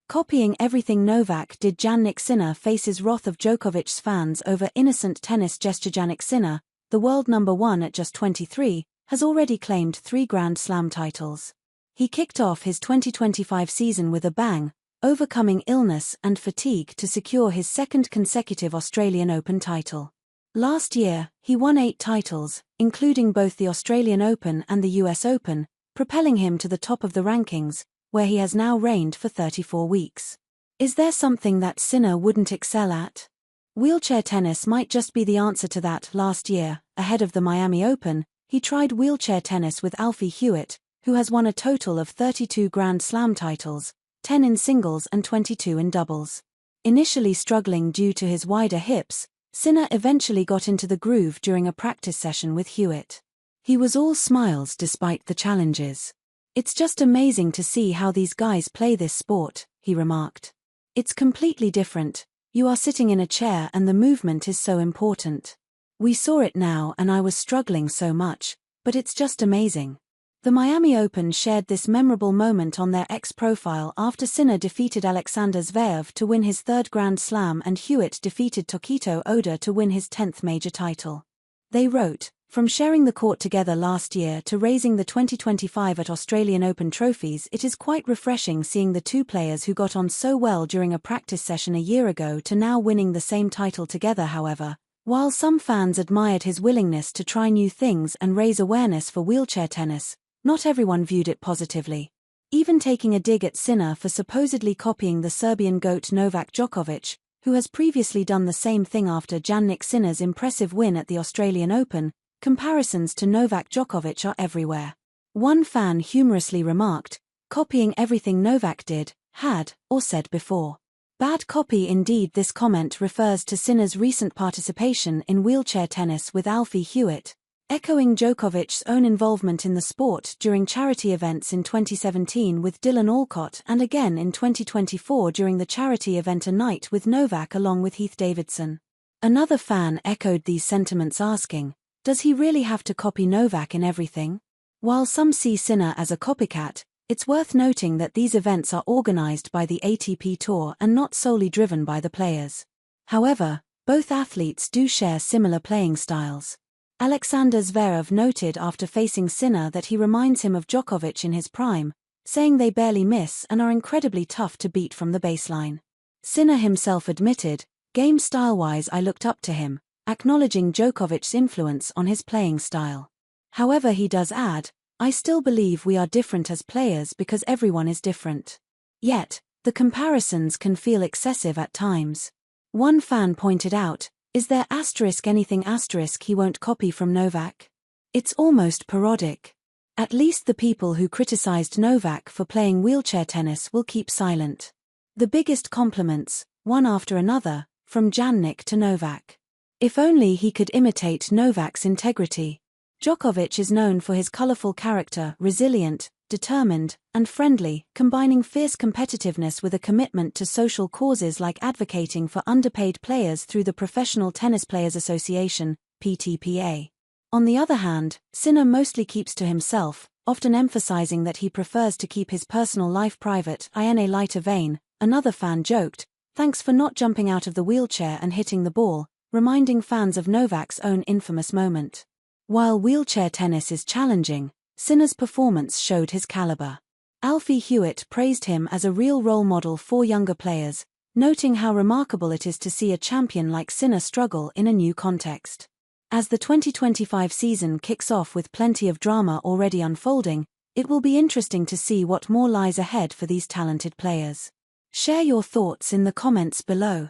Copying everything Novak did. Jannik Sinner faces wrath of Djokovic's fans over innocent tennis gesture. Jannik Sinner, the world number 1 at just 23, has already claimed 3 Grand Slam titles. He kicked off his 2025 season with a bang, overcoming illness and fatigue to secure his 2nd consecutive Australian Open title. Last year, he won 8 titles, including both the Australian Open and the US Open, propelling him to the top of the rankings, where he has now reigned for 34 weeks. Is there something that Sinner wouldn't excel at? Wheelchair tennis might just be the answer to that. Last year, ahead of the Miami Open, he tried wheelchair tennis with Alfie Hewett, who has won a total of 32 Grand Slam titles, 10 in singles and 22 in doubles. Initially struggling due to his wider hips, Sinner eventually got into the groove during a practice session with Hewett. He was all smiles despite the challenges. "It's just amazing to see how these guys play this sport," he remarked. "It's completely different. You are sitting in a chair and the movement is so important. We saw it now and I was struggling so much, but it's just amazing." The Miami Open shared this memorable moment on their X profile after Sinner defeated Alexander Zverev to win his 3rd Grand Slam and Hewett defeated Tokito Oda to win his 10th major title. They wrote, "From sharing the court together last year to raising the 2025 at Australian Open trophies, it is quite refreshing seeing the two players who got on so well during a practice session a year ago to now winning the same title together." However, while some fans admired his willingness to try new things and raise awareness for wheelchair tennis, not everyone viewed it positively. Even taking a dig at Sinner for supposedly copying the Serbian GOAT Novak Djokovic, who has previously done the same thing after Jannik Sinner's impressive win at the Australian Open, comparisons to Novak Djokovic are everywhere. One fan humorously remarked, "Copying everything Novak did, had, or said before." Bad copy indeed. This comment refers to Sinner's recent participation in wheelchair tennis with Alfie Hewett, echoing Djokovic's own involvement in the sport during charity events in 2017 with Dylan Alcott and again in 2024 during the charity event A Night with Novak along with Heath Davidson. Another fan echoed these sentiments asking, "Does he really have to copy Novak in everything?" While some see Sinner as a copycat, it's worth noting that these events are organized by the ATP Tour and not solely driven by the players. However, both athletes do share similar playing styles. Alexander Zverev noted after facing Sinner that he reminds him of Djokovic in his prime, saying they barely miss and are incredibly tough to beat from the baseline. Sinner himself admitted, "Game style-wise I looked up to him," acknowledging Djokovic's influence on his playing style. However, he does add, "I still believe we are different as players because everyone is different." Yet, the comparisons can feel excessive at times. One fan pointed out, "Is there anything he won't copy from Novak? It's almost parodic." At least the people who criticized Novak for playing wheelchair tennis will keep silent. The biggest compliments, one after another, from Jannik to Novak. If only he could imitate Novak's integrity. Djokovic is known for his colorful character, resilient, determined, and friendly, combining fierce competitiveness with a commitment to social causes like advocating for underpaid players through the Professional Tennis Players Association, PTPA. On the other hand, Sinner mostly keeps to himself, often emphasizing that he prefers to keep his personal life private. In a lighter vein, another fan joked, "Thanks for not jumping out of the wheelchair and hitting the ball," reminding fans of Novak's own infamous moment. While wheelchair tennis is challenging, Sinner's performance showed his caliber. Alfie Hewett praised him as a real role model for younger players, noting how remarkable it is to see a champion like Sinner struggle in a new context. As the 2025 season kicks off with plenty of drama already unfolding, it will be interesting to see what more lies ahead for these talented players. Share your thoughts in the comments below.